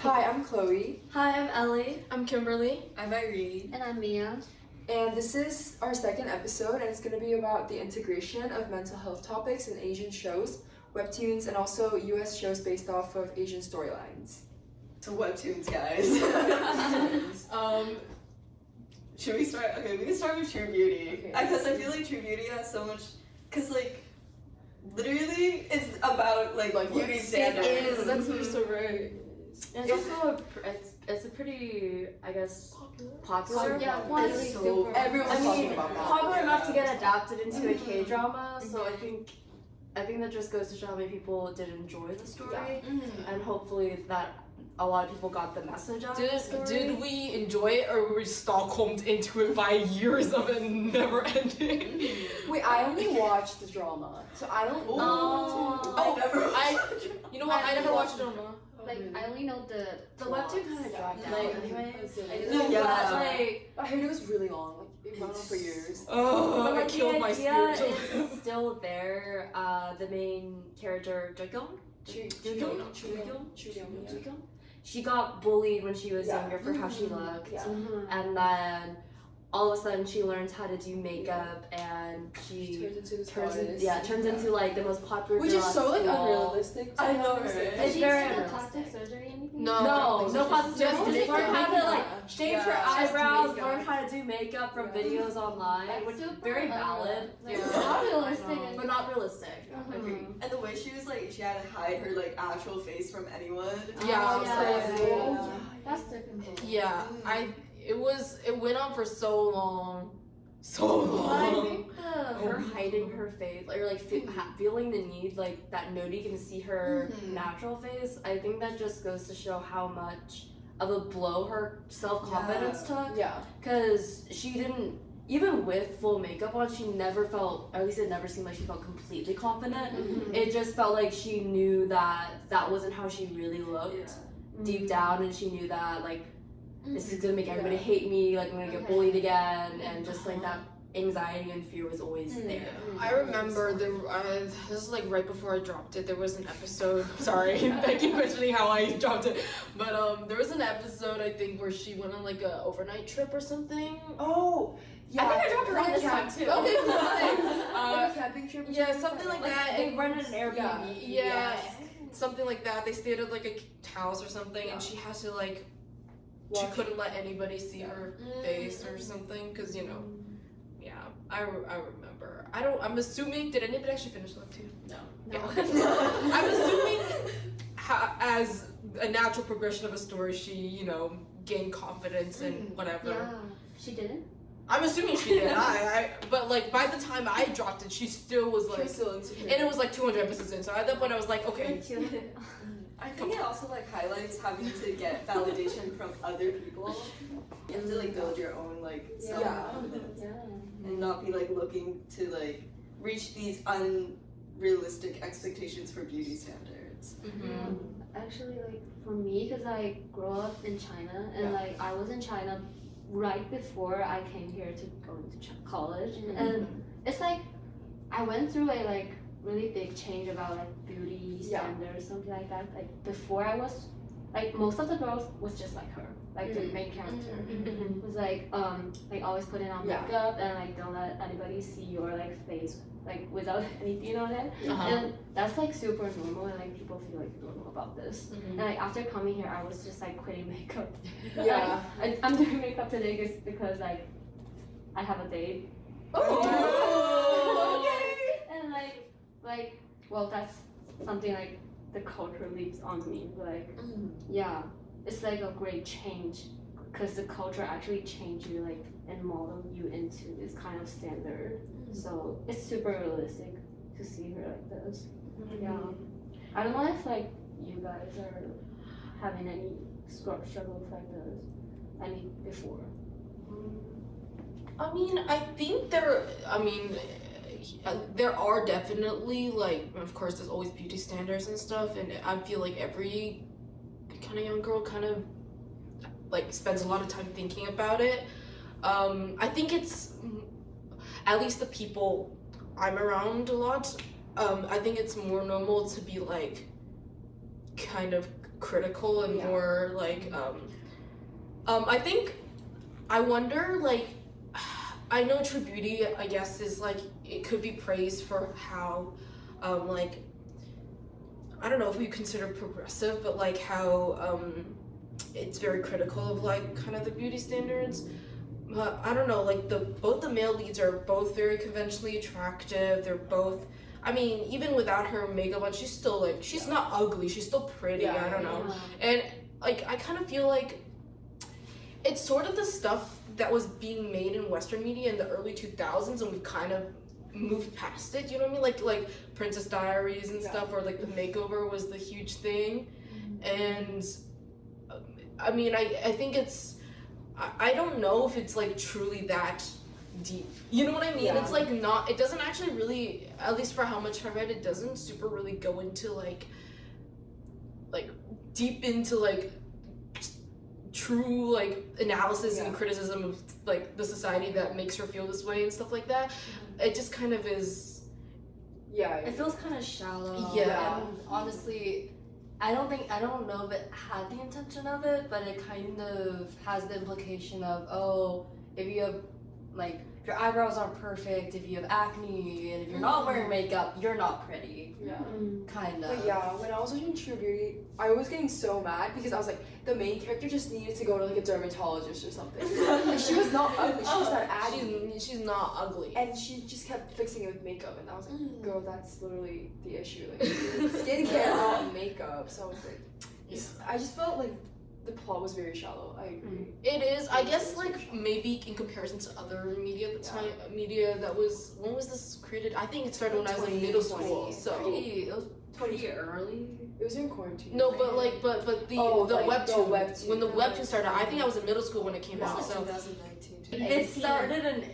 Hi, I'm Chloe. Hi, I'm Ellie. I'm Kimberly. I'm Eirene. And I'm Miya. And this is our second episode, and it's going to be about the integration of mental health topics in Asian shows, webtoons, and also US shows based off of Asian storylines. So webtoons, guys. Should we start? Okay, we can start with True Beauty. Because I feel like True Beauty has so much, because like, literally, it's about like beauty standards. It is. That's what you're so right. And it's also it's a pretty, I guess, popular. Yeah, It's so Everyone's talking about that. popular enough to get adapted into a K-drama. So I think that just goes to show how many people did enjoy the story, and hopefully that a lot of people got the message out of the story. Did we enjoy it, or were we Stockholmed into it by years of it never ending? Wait, I only watched the drama, so I don't know. You know what? I never watched drama. Like, I only know the webtoon kind of dragged out anyways. Yeah. But like, I heard it was really long. Like, it went on for years. Oh, but it killed my the idea spiritual. is still there. The main character, Jugyeong, she got bullied when she was younger for how she looked, and then all of a sudden she learns how to do makeup, and she turns into like the most popular Which girl is at so like school. unrealistic. I know, right? It's Did very she have unrealistic. plastic surgery or anything? No plastic just surgery. Just learn how to like shave her eyebrows, makeup. learn how to do makeup from videos online, which is very valid, Like, not realistic. but not realistic. Agreed. And the way she was like, she had to hide her like actual face from anyone. Yeah, That's difficult. Yeah, it went on for so long. But I think her hiding her face, or like feeling the need, like that nobody can see her natural face, I think that just goes to show how much of a blow her self-confidence took. Yeah. Because she didn't, even with full makeup on, she never felt, or at least it never seemed like she felt completely confident. It just felt like she knew that that wasn't how she really looked deep down, and she knew that like this is gonna make everybody hate me, like I'm gonna get bullied again, and just like that anxiety and fear was always there. I remember this is like right before I dropped it. There was an episode. Sorry, I keep mentioning how I dropped it, but there was an episode I think where she went on like a overnight trip or something. Oh, yeah. I think I dropped around this time too. Okay, Like a camping trip. yeah, something like that. They rented an Airbnb. Yeah, something like that. They stayed at like a house or something, and she has to like. She couldn't let anybody see her face or something, because you know. Yeah, I remember. I'm assuming. Did anybody actually finish Webtoon? No. Yeah. I'm assuming as a natural progression of a story, she gained confidence and whatever. Yeah, she didn't. I'm assuming she did. But like by the time I dropped it, she still was like, and it was like 200 episodes in. So at that point, I was like, okay. I think it also like highlights having to get validation from other people. You have to like build your own like self-confidence and not be like looking to like reach these unrealistic expectations for beauty standards. Actually, like for me, because I grew up in China, and like I was in China right before I came here to go into college, and it's like I went through a like really big change about like beauty standards, something like that. Like before, I was like most of the girls was just like her, like the main character was like always putting on makeup and like don't let anybody see your like face like without anything on it, and that's like super normal, and like people feel like they don't know about this. And like after coming here, I was just like quitting makeup. I'm doing makeup today because like I have a date. And like well, that's something like the culture leaves on me. Like yeah, it's like a great change because the culture actually changed you like and model you into this kind of standard. So it's super realistic to see her like this. Yeah, I don't know if like you guys are having any struggles like this. I mean before. I mean, I think there are definitely like, of course, there's always beauty standards and stuff, and I feel like every kind of young girl kind of like spends a lot of time thinking about it. I think it's at least the people I'm around a lot. I think it's more normal to be like kind of critical and Yeah. more like I think I wonder like I know True Beauty I guess is like it could be praised for how like I don't know if we consider progressive, but like how it's very critical of like kind of the beauty standards. But I don't know, like both the male leads are both very conventionally attractive. They're both, I mean, even without her makeup on, she's still like she's not ugly. She's still pretty. Yeah, I don't know, and like I kind of feel like it's sort of the stuff that was being made in Western media in the early 2000s, and we've kind of moved past it. You know what I mean? Like Princess Diaries and stuff, or like the makeover was the huge thing, and I mean, I think it's. I don't know if it's like truly that deep. You know what I mean? Yeah. It's like not. It doesn't actually really, at least for how much I read, it doesn't super really go into like deep into like true like analysis and criticism of like the society that makes her feel this way and stuff like that. It just kind of is. Yeah. It feels kind of shallow. Yeah. And honestly, I don't know if it had the intention of it, but it kind of has the implication of, oh, if you have, like, if your eyebrows aren't perfect, if you have acne, and if you're not wearing makeup, you're not pretty. Yeah. Kind of. But yeah, when I was watching True Beauty, I was getting so mad because I was like, the main character just needed to go to like a dermatologist or something. And she was not ugly, she was not acne. She's not ugly. And she just kept fixing it with makeup, and I was like, girl, that's literally the issue. Like, skincare, not makeup. So I was like, I just felt like the plot was very shallow. I agree. It is, I guess, like maybe in comparison to other media at the time, media that was when was this created? I think it started when I was in middle school. So It was pretty early. It was in quarantine. no, but like, but the like, webtoon, the webtoon. when the webtoon started, I think I was in middle school when it came out. It's So 2019. It started in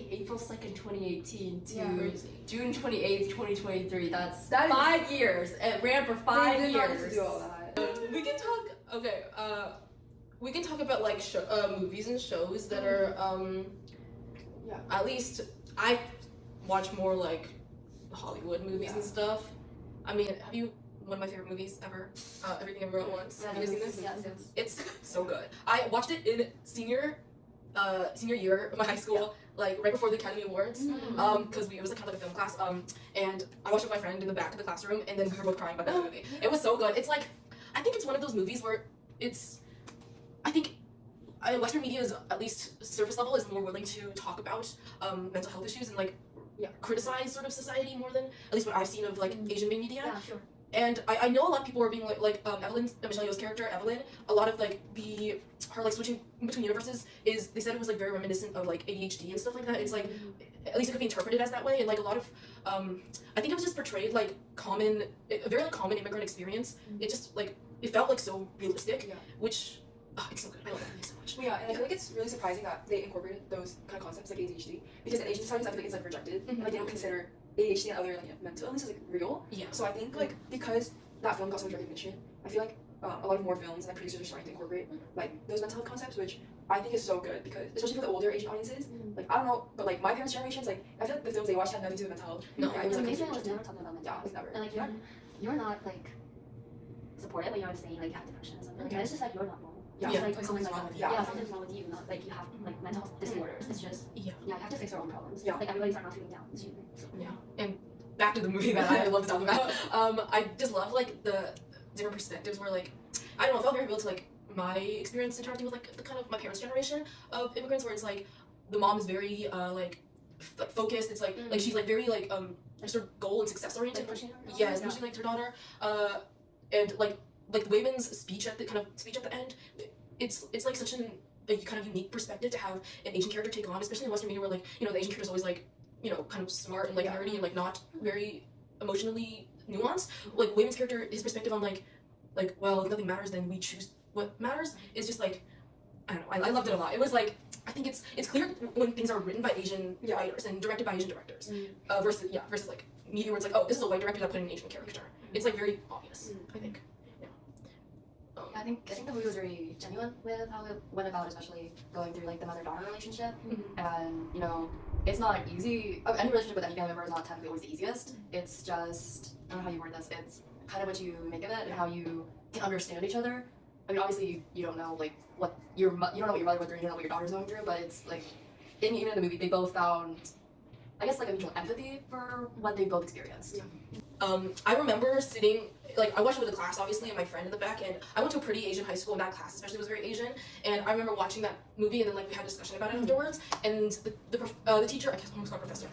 April 2nd, 2018 to June 28th, 2023. That is 5 years. It ran for 5 They did not need to years. do all that. we can talk. Okay, we can talk about like movies and shows that are at least I watch more like Hollywood movies and stuff. I mean, have you one of my favorite movies ever? Everything Everywhere at Once. Have you seen this? Yes. It's so good. I watched it in senior year of my high school, like right before the Academy Awards, because it was kind of like a film class. And I watched it with my friend in the back of the classroom, and then we were both crying about that movie. It was so good. It's like, I think it's one of those movies where I think Western media is, at least surface level, is more willing to talk about mental health issues and like criticize sort of society more than at least what I've seen of like Asian media. Yeah, sure. And I know a lot of people are being like Evelyn, Michelle Yeoh's character Evelyn. A lot of like her like switching between universes is, they said it was like very reminiscent of like ADHD and stuff like that. It's like, at least it could be interpreted as that way, and like a lot of I think it was just portrayed like a very like common immigrant experience. It just like it felt like so realistic, which it's so good. I love that movie so much. Yeah, and I feel like it's really surprising that they incorporated those kind of concepts like ADHD, because in Asian societies I feel like it's like rejected. Like they don't consider ADHD and other like mental illness is like real. Yeah. So I think like because that film got so much recognition, I feel like a lot of more films and like, producers are starting to incorporate like those mental health concepts, which I think is so good, because especially for the older Asian audiences. Like I don't know, but like my parents' generations, like I feel like the films they watched had nothing to do with mental health. No. Yeah, it was like Amazing completely was never talking about mental Yeah, health. it's never. And like you're not like supported, but you're not saying like you have depression or something. Okay. And it's just like you're not normal. Yeah, It's like something's something wrong like with that. you. Yeah, something's wrong with you. Not like you have like mental health disorders. It's just Yeah. you have to fix your own problems. Yeah. Like everybody's not feeling down. It's human. So. Yeah. And back to the movie that I love to talk about. I just love like the different perspectives where like I don't know, it felt very real to like my experience interacting with like the kind of my parents' generation of immigrants, where it's like the mom is very like focused. It's like she's like very like sort of goal and success oriented. Yeah, especially like her daughter. And like Wayman's speech at the end, it's like such a kind of unique perspective to have an Asian character take on, especially in Western media where like, you know, the Asian character's always like, you know, kind of smart and like nerdy and like not very emotionally nuanced. Like Wayman's character, his perspective on like well, if nothing matters, then we choose what matters, is just like, I don't know, I loved it a lot. It was like, I think it's clear when things are written by Asian writers and directed by Asian directors, versus like media where it's like, oh, this is a white director that put in an Asian character. It's like very obvious, I think. I think the movie was very genuine with how it went about, especially going through like the mother-daughter relationship. And you know, it's not easy. Any relationship with any family member is not technically always the easiest. It's just, I don't know how you word this. It's kind of what you make of it and how you can understand each other. I mean, obviously you don't know like what you don't know what your mother went through, you don't know what your daughter's going through, but it's like even in the movie they both found, I guess, like a mutual empathy for what they both experienced. I remember sitting, like, I watched it with a class, obviously, and my friend in the back, and I went to a pretty Asian high school, and that class especially was very Asian, and I remember watching that movie, and then, like, we had a discussion about it afterwards, and the teacher, I guess I'm almost called professor,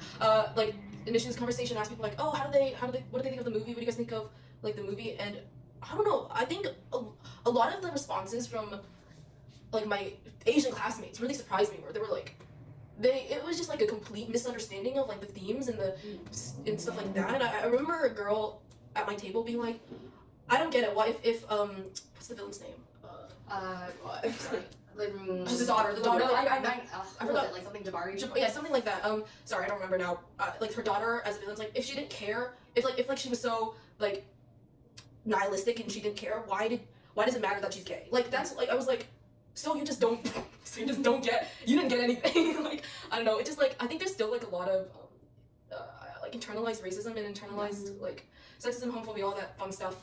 like, initiated this conversation, asked people, like, oh, what do they think of the movie, what do you guys think of, like, the movie, and I don't know, I think a lot of the responses from, like, my Asian classmates really surprised me, where they were, like, it was just like a complete misunderstanding of like the themes and stuff like that. And I remember a girl at my table being like, I don't get it. Why if what's the villain's name? Sorry. The daughter. No, I forgot. Like something Jabari. Yeah, something like that. Sorry, I don't remember now. Like her daughter as a villain's like, if she didn't care, if she was so like nihilistic and she didn't care, why does it matter that she's gay? Like that's like I was like, so you just don't get, you didn't get anything. Like, I don't know, it just like, I think there's still like a lot of like internalized racism and internalized like sexism, homophobia, all that fun stuff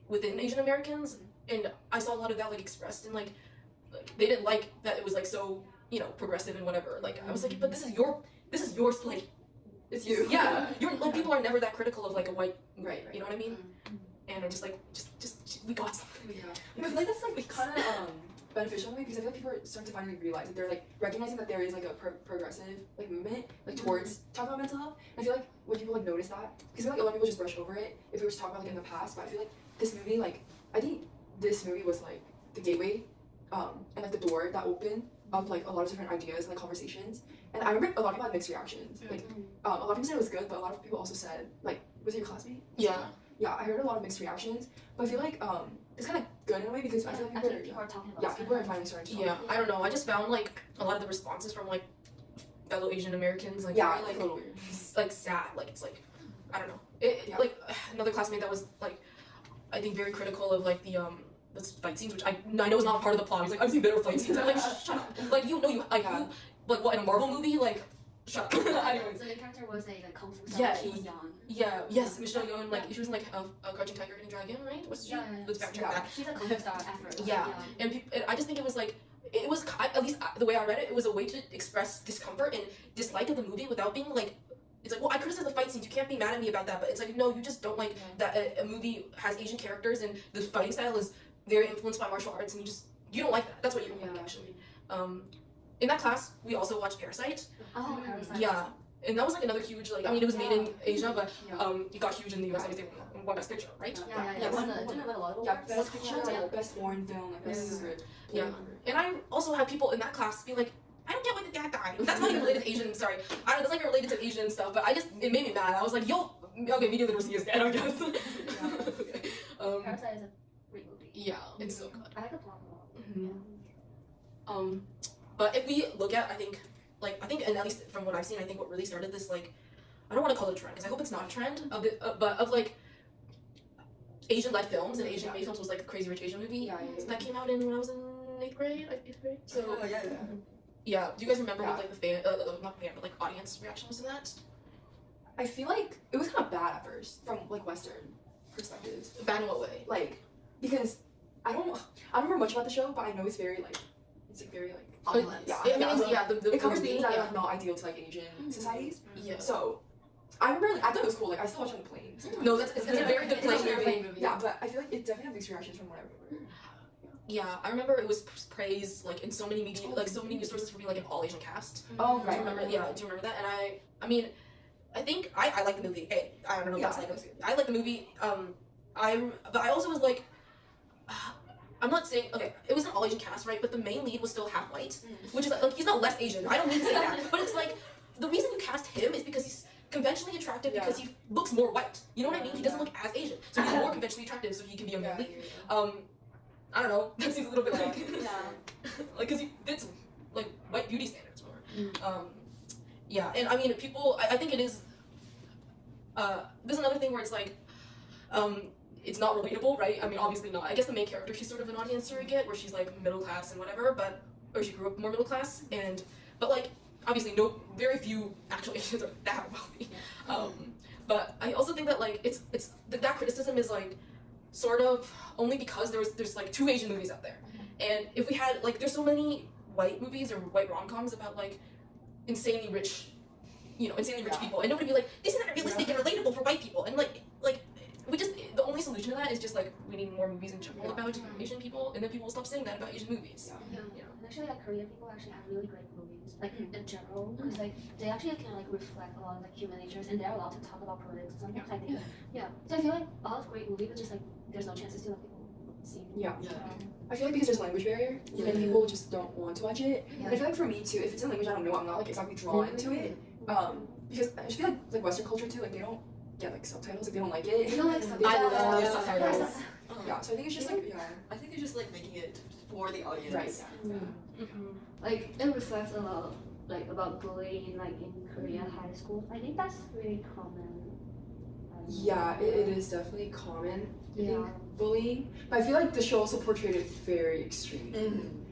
within Asian Americans, and I saw a lot of that like expressed in like they didn't like that it was like so, you know, progressive and whatever. Like I was like, but this is yours, like It's you. Yeah, you're like people are never that critical of like a white, Right. you know what I mean? And I'm just like, just we got something. Yeah. I feel like that's like kind of beneficial in a way, because I feel like people are starting to finally realize that they're like recognizing that there is like a progressive like movement like towards talking about mental health. And I feel like when people like notice that, because I feel like a lot of people just brush over it if we were to talk about like in the past, but I feel like this movie, like I think this movie was like the gateway and like the door that opened up like a lot of different ideas and like conversations. And I remember a lot of people had mixed reactions. Like a lot of people said it was good, but a lot of people also said, like, was it your classmate? Yeah. Yeah, I heard a lot of mixed reactions, but I feel like it's kind of good in a way, because I feel like people are talking about it. people are finally starting to talk. Yeah, I don't know. I just found like a lot of the responses from like fellow Asian Americans like Yeah, very, like totally. like sad. Like it's like I don't know. Like another classmate that was like I think very critical of like the fight scenes, which I know is not part of the plot. He's like, I've seen better fight scenes. I'm like, shut up. Like you know you like what in a Marvel movie like. Shut up. Anyways. So the character was a like kung fu star. Yeah, She was young. Yeah. Yes, Michelle Yeoh. Like she was in like a Crouching Tiger, Hidden Dragon, right? Was she? Yeah. Let's backtrack that. She's a kung fu star after. Yeah. And I just think it was like it was at least the way I read it, it was a way to express discomfort and dislike of the movie without being like. It's like, well, I criticize the fight scenes. You can't be mad at me about that. But it's like, no, you just don't like that a movie has Asian characters and the fighting style is very influenced by martial arts, and you don't like that. That's what you don't like actually. In that class, we also watched Parasite. Oh, Parasite. Yeah. And that was like another huge like I mean it was made in Asia, but it got huge in the US. Everything won Best Picture, right? Yeah. Didn't it win a lot of Yeah, awards? best picture, like best foreign film, like best script. Yeah. And I also had people in that class be like, I don't get why the dad died. That's not even related to Asian. Sorry, that's like related to Asian stuff. But it made me mad. I was like, yo, okay, media literacy is dead, I guess. Parasite is a great movie. Yeah, it's so good. I like the plot a lot. Mhm. But if we look at, I think, and at least from what I've seen, I think what really started this, like, I don't want to call it a trend, because I hope it's not a trend, but of, like, Asian-led films, and Asian-made films was, like, the Crazy Rich Asian movie. That came out when I was in 8th grade, So, yeah. Do you guys remember what, like, the not fan, but, like, audience reaction was to that? I feel like it was kind of bad at first from like Western perspectives. Bad in what way? Like, because I don't remember much about the show, but I know it's very like Opulent. Yeah, I mean, it covers movie, things that are like not ideal to like Asian societies. Yeah. So I remember I thought it was cool. Like I still watch it on the plane. No, it's a very good plane movie. Yeah, but I feel like it definitely had mixed reactions from what I remember. Yeah, I remember it was praised like in so many media, like so many news sources for being like an all Asian cast. Oh, Do you remember? Yeah, do you remember that? And I mean, I think I like the movie. Hey, I don't know if that's like I like the movie. But I also was like, I'm not saying okay, it was an all Asian cast, right? But the main lead was still half white, which is like he's not less Asian. I don't mean to say that, but it's like the reason you cast him is because he's conventionally attractive because he looks more white. You know what I mean? He doesn't look as Asian, so he's more conventionally attractive, so he can be a main lead. I don't know. That seems a little bit like like because he fits like white beauty standards more. Yeah, and I mean people. I think it is. There's another thing where it's like, it's not relatable, right? I mean, obviously not. I guess the main character, she's sort of an audience surrogate, where she's like middle class and whatever, or she grew up more middle class, but like obviously very few actual Asians are that wealthy. But I also think that like it's that criticism is like sort of only because there's like 2 Asian movies out there, and if we had like there's so many white movies or white rom-coms about like insanely rich people, and nobody would be like, this isn't realistic and relatable for white people, and like we just, the only solution to that is just like we need more movies in general about Asian people, and then people will stop saying that about Asian movies. Yeah. And actually, like Korean people actually have really great movies, like in general, because like they actually can like reflect a lot of like human natures, and they're allowed to talk about politics and something. I think, So I feel like a lot of great movies, but just like there's no chances to let people see. Yeah. I feel like because there's a language barrier, and people just don't want to watch it. And I feel like for me too, if it's in a language I don't know, I'm not like exactly drawn to it. Because I just feel like Western culture too, like they don't get like subtitles, like they don't like it. You don't like subtitles? I love Yeah. subtitles. Yeah, so I think it's just like I think they're just like making it for the audience. right. Like it reflects a lot like about bullying like in Korean high school. I think that's really common. Yeah, it is definitely common. I Yeah. think bullying, but I feel like the show also portrayed it very extreme.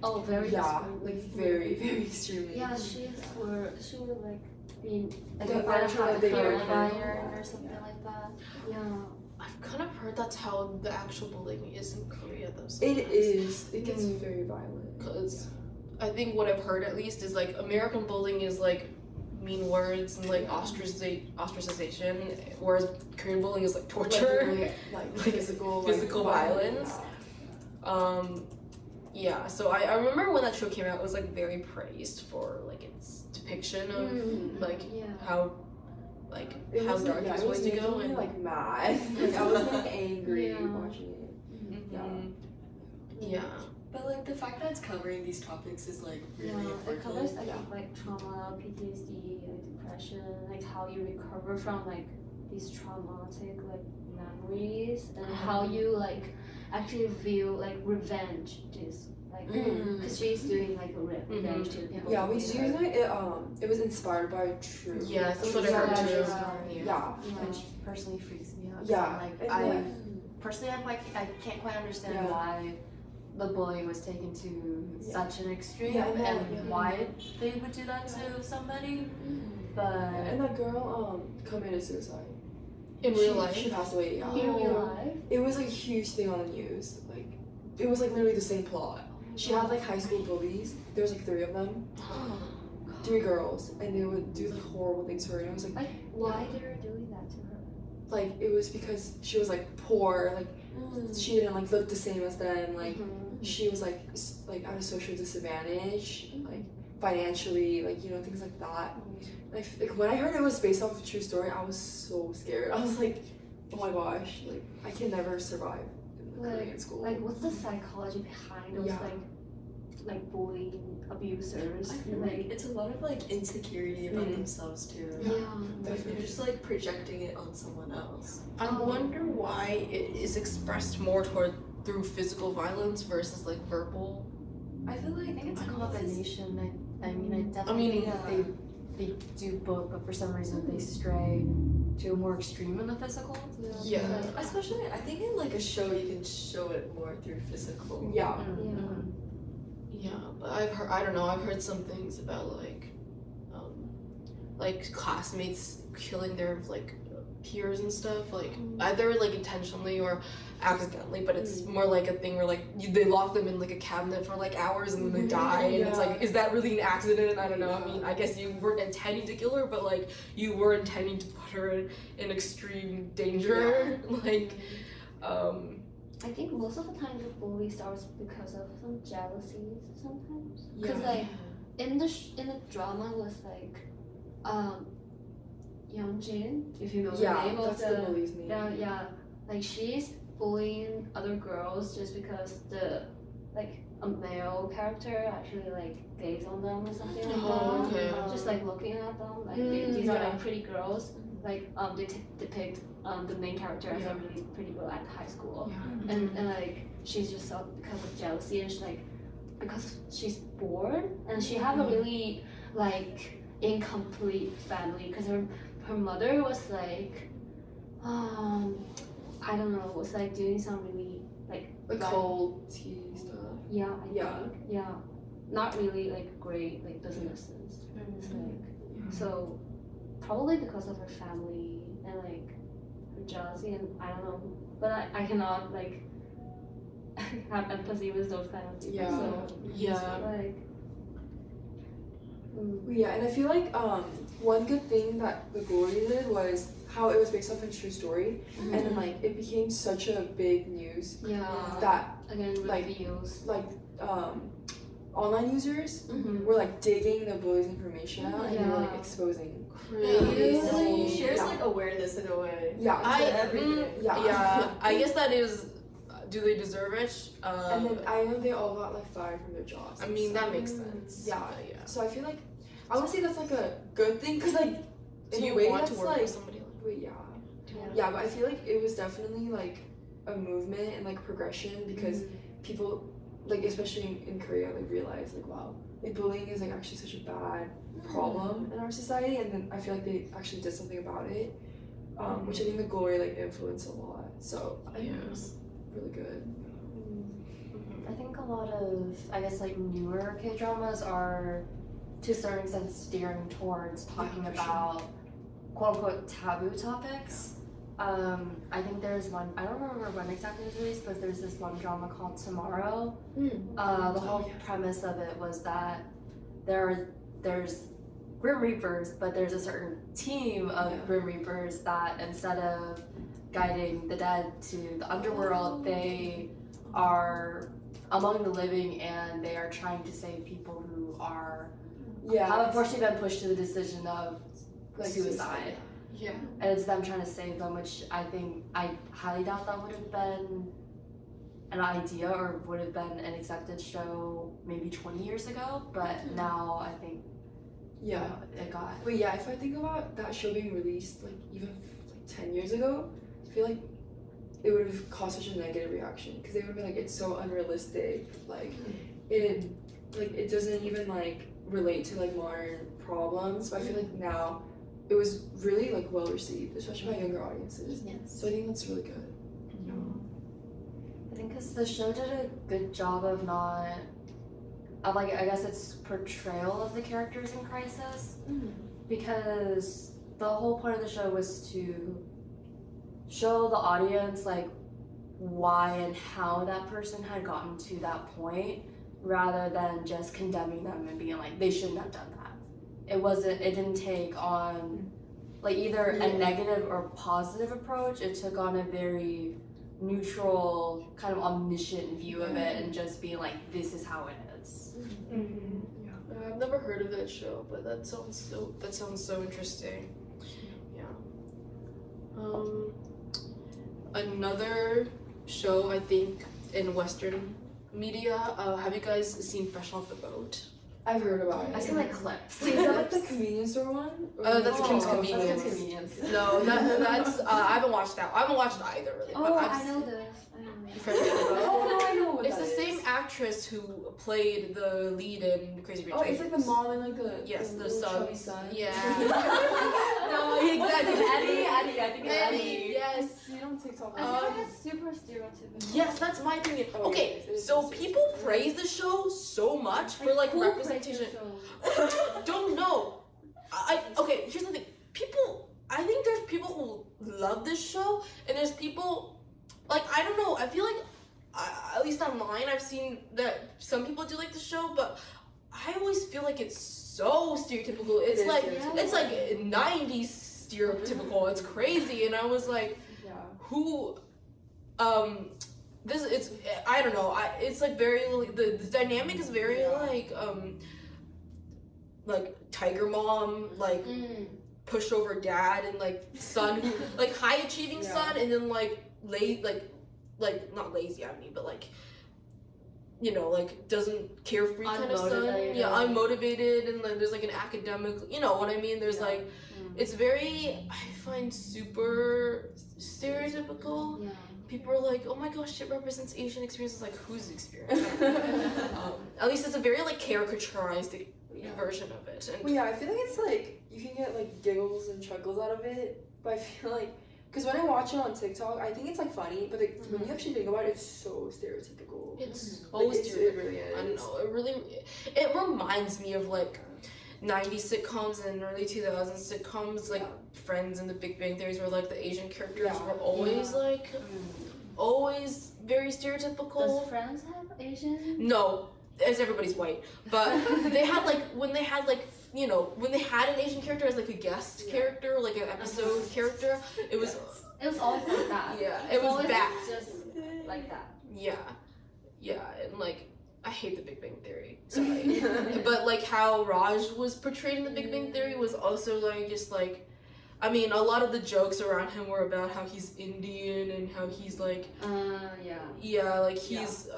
Oh, very Like very, very extremely. Yeah, she would like being Like The a part actual of they the were- iron or something like that. yeah. I've kind of heard that's how the actual bullying is in Korea though. It is. It gets very violent. Because I think what I've heard at least is like American bullying is like mean words and like ostracization, whereas Korean bullying is like torture, Like physical violence. Yeah, so I remember when that show came out, it was like very praised for like its depiction of like how like It how was, dark it was going to go, making me, and like mad. Like I was getting angry Yeah. watching it. yeah. But like the fact that it's covering these topics is like really It important. covers I think like trauma, PTSD, like depression, like how you recover from like these traumatic like memories, and how you like actually feel like revenge is like because she's doing like a revenge to the people. Yeah, wait, did you guys know it was inspired by a true Yeah, that's what I true heard story. too. Yeah. Which personally freaks me out. 'Cause Yeah. I'm like And I then- personally I can't quite understand Yeah. why the bullying was taken to such an extreme Yeah, and then- and why they would do that to somebody. But And that girl committed suicide. In real life. She passed away, yeah. In real life. It was like a huge thing on the news. Like it was like literally the same plot. She had like high school bullies. There was like 3 of them. 3 girls, and they would do like horrible things to her. And it was like Why they were doing that to her? like it was because she was like poor, like she didn't like look the same as them, like she was like at a social disadvantage, like financially, like things like that. Like when I heard it was based off a true story, I was so scared. I was like, oh my gosh, like I can never survive in the Korean school. Like what's the psychology behind those like bullying abusers? I feel like it's a lot of like insecurity about themselves too. Like they're just like projecting it on someone else. I wonder why it is expressed more through physical violence versus like verbal. I feel like I think it's a combination. I mean, I definitely think they do both, but for some reason they stray to a more extreme in the physical. Yeah. especially I think in like a show you can show it more through physical. Yeah. Yeah, but I've heard some things about like classmates killing their like peers and stuff, like either like intentionally or accidentally, but it's more like a thing where like they lock them in like a cabinet for like hours and then they die, and it's like, is that really an accident? I don't know. I mean, I guess you weren't intending to kill her, but like you were intending to put her in extreme danger. Like I think most of the time the bully starts because of some jealousies sometimes. Because like in the drama was like Youngjin, if you know the name of that's the bully's name. yeah, like she's bullying other girls just because a male character actually like gaze on them or something like that. okay. Just like looking at them, like these are like pretty girls. Like they depict the main character as a really pretty girl at high school, and like she's just so because of jealousy, and she's like because she's bored and she have a really like incomplete family because her mother was like I don't know, was like doing some really like cold tea stuff. I think not really like great like businesses. It's like so probably because of her family and like jealousy, and I don't know, but I cannot like have empathy with those kind of people. Yeah. So Yeah. like. Yeah, and I feel like one good thing that the Glory did was how it was based off a true story, and then like it became such a big news Yeah. that Again, like, reveals. like online users Mm-hmm. were like digging the bully's information out, and they were like Yeah. exposing. Really? So it shares Yeah. like awareness in a way. Yeah. To everything. Yeah. I guess that is. Do they deserve it? And then I know they all got like fired from their jobs. I and mean stuff. that makes sense. Yeah. Yeah. So I feel like I would say that's like a good thing, cause like Do in you a way want that's to work like with somebody like wait, yeah. Yeah. Yeah, but I feel like it was definitely like a movement and like progression because people, like especially in Korea, like realize like wow, like bullying is like actually such a bad problem in our society, and then I feel like they actually did something about it, which I think the Glory like influenced a lot. So I think it was really good. I think a lot of, I guess, like newer K dramas are to a certain extent steering towards talking for about quote unquote taboo topics. I think there's one, I don't remember when exactly it was released, but there's this one drama called Tomorrow. The whole premise of it was that there's Grim Reapers, but there's a certain team of Grim Reapers that instead of guiding the dead to the underworld, they are among the living and they are trying to save people who are have unfortunately been pushed to the decision of like suicide. Yeah. And it's them trying to save them, which I think I highly doubt that would have been an idea or would have been an accepted show maybe 20 years ago, but now I think it got. But yeah, if I think about that show being released like even like 10 years ago, I feel like it would have caused such a negative reaction because they would have been like, it's so unrealistic, like it doesn't even like relate to like modern problems. But I feel like now it was really like well received, especially by younger audiences. Yes. So I think that's really good. I think because the show did a good job of like I guess its portrayal of the characters in crisis, because the whole point of the show was to show the audience like why and how that person had gotten to that point, rather than just condemning them and being like they shouldn't have done that. It didn't take on like either a negative or positive approach. It took on a very neutral, kind of omniscient view of it and just being like, this is how it is. I've never heard of that show, but that sounds so interesting. Yeah. Another show I think in Western media. Have you guys seen Fresh Off the Boat? I've heard about it. I've seen like clips. Is that like the convenience store one? That's Kim's That's Convenience. Kim's Convenience. No, that's I haven't watched that. I haven't watched either really. Oh, but I've I know seen this. I know this. Fresh Off the Boat. Oh no, I know what It's that the is. same actress who played the lead in Crazy Rich Oh, it's like the Asians. mom and like the Yes, the little son. chubby son. Yeah. No, exactly. Eddie, I think it's Eddie, yes. See it on TikTok. I feel like it's super stereotypical. Yes, that's my opinion. Oh, Okay, it is so so people praise the show so much for like Who representation. praised the show? Don't know. Okay, here's the thing. I think there's people who love this show, and there's people, like, I don't know, I feel like, at least online, I've seen that some people do like the show, but I always feel like it's so stereotypical. It's is like, stereotypical. it's like 90s stereotypical. It's crazy, and I was like, Yeah. who, it's, I don't know, it's like very, like, the dynamic is very, like tiger mom, like, pushed over dad, and like son who like high achieving son, and then like not lazy at me, but like, you know, like doesn't carefree kind of son. Unmotivated. Yeah, unmotivated, and like there's like an academic, you know what I mean? There's like, it's very, I find super stereotypical. Yeah. People are like, oh my gosh, it represents Asian experiences. Like, whose experience? At least it's a very like caricaturized version of it. And Well, yeah, I feel like it's like you can get like giggles and chuckles out of it, but I feel like because when I watch it on TikTok, I think it's like funny, but like when you actually think about it, it's so stereotypical. it's so Like, stereotypical. it really is. I don't know. It reminds me of like 90s sitcoms and early 2000s sitcoms, like Friends and The Big Bang Theories, where like the Asian characters were always like always very stereotypical. Does Friends have Asian? No, as everybody's white, but they had like when they had like when they had an Asian character as like a guest character, like an episode character, it was always like that. Yeah, It's it was always bad. Just like that. Yeah, and like I hate The Big Bang Theory. Sorry, but like how Raj was portrayed in The Big Bang Theory was also like just like. I mean, a lot of the jokes around him were about how he's Indian and how he's like, like he's,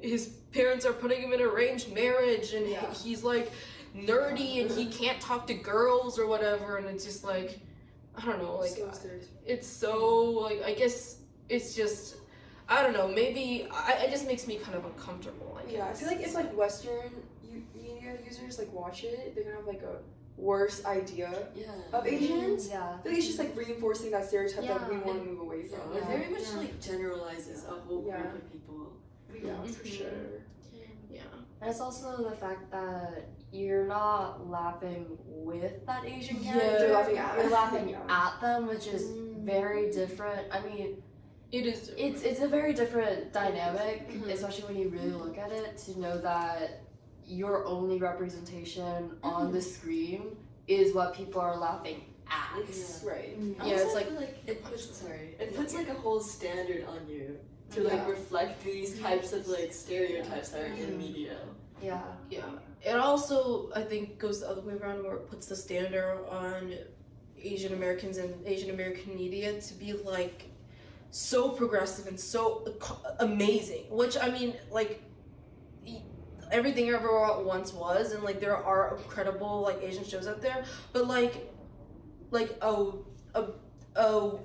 his parents are putting him in arranged marriage and he's like nerdy and he can't talk to girls or whatever, and it's just like, I don't know, like, it's so, like, I guess it's just, I don't know, maybe, it just makes me kind of uncomfortable, I guess. Yeah, I feel like if like Western media users like watch it, they're gonna have like a worse idea of Asians. Yeah. I think it's just like reinforcing that stereotype that we want to move away from. It very much like generalizes a whole group of people. Yeah, for sure. Yeah. And it's also the fact that you're not laughing with that Asian character. You're laughing at them, which is very different. I mean, it is. It's a very different dynamic, especially when you really look at it, to know that your only representation on the screen is what people are laughing at. Right. Yeah, it's like it puts like a whole standard on you to like reflect these types of like stereotypes that are in media. Yeah. It also, I think, goes the other way around, where it puts the standard on Asian Americans and Asian American media to be like so progressive and so amazing. Which, I mean, like, Everything Everywhere at Once was, and like there are incredible like Asian shows out there, but like a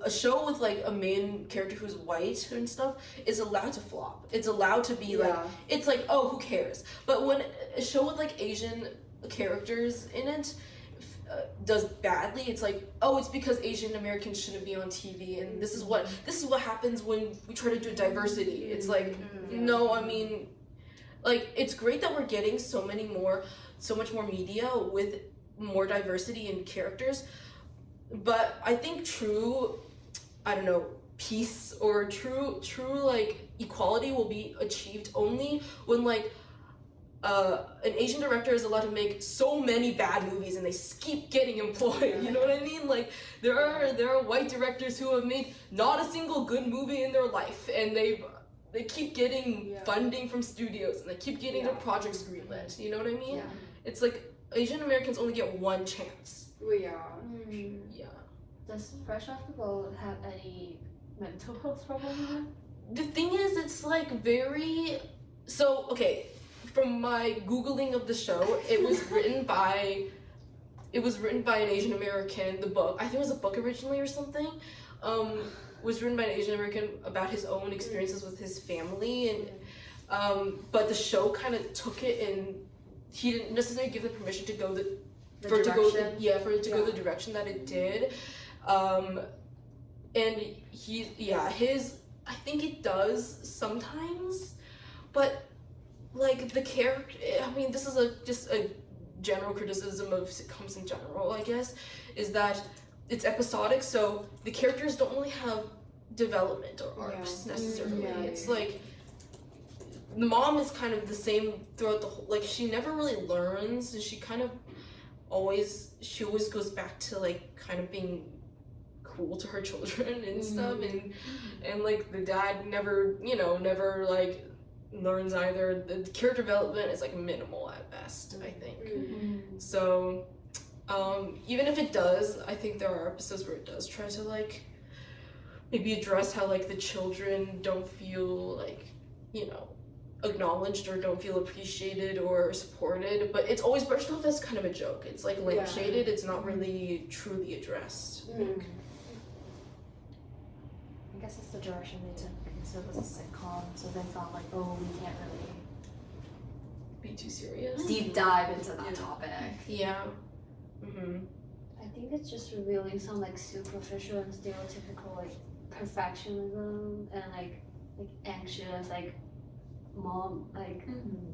show with like a main character who's white and stuff is allowed to flop. It's allowed to be like, it's like, oh, who cares? But when a show with like Asian characters in it does badly, it's like, oh, it's because Asian Americans shouldn't be on TV, and this is what happens when we try to do diversity. It's like, no, I mean, like, it's great that we're getting so much more media with more diversity in characters, but I think true, I don't know, peace or true like equality will be achieved only when like an Asian director is allowed to make so many bad movies and they keep getting employed. You know what I mean? Like there are white directors who have made not a single good movie in their life, and they keep getting funding from studios and they keep getting their projects greenlit. You know what I mean? It's like Asian Americans only get one chance. Yeah. Does Fresh Off the Boat have any mental health problems? The thing is, it's like very, so okay, from my Googling of the show, it was written by an Asian American. The book, I think it was a book originally or something, was written by an Asian American about his own experiences with his family, and but the show kind of took it, and he didn't necessarily give the permission to go for it to go the direction that it did, and his, I think it does sometimes, but like the character, I mean, this is just a general criticism of sitcoms in general, I guess, is that it's episodic, so the characters don't really have development or arcs necessarily. It's like the mom is kind of the same throughout the whole, like she never really learns, and she always goes back to like kind of being cool to her children and stuff, and like the dad never like learns either. The character development is like minimal at best, I think. So even if it does, I think there are episodes where it does try to like maybe address how like the children don't feel like, acknowledged or don't feel appreciated or supported, but it's always brushed off as kind of a joke. It's like lampshaded, it's not really truly addressed. I guess it's the direction they took, because it was a sitcom, so they thought like, oh, we can't really Be too serious. deep dive into that topic. Yeah. I think it's just revealing some like superficial and stereotypical like perfectionism and like anxious like mom, like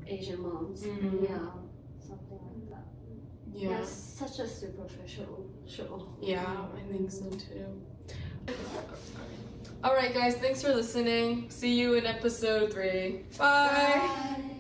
Asian moms. Yeah, something like that. Yeah. It's such a superficial show. Yeah, I think so too. Alright guys, thanks for listening. See you in episode 3. Bye. Bye.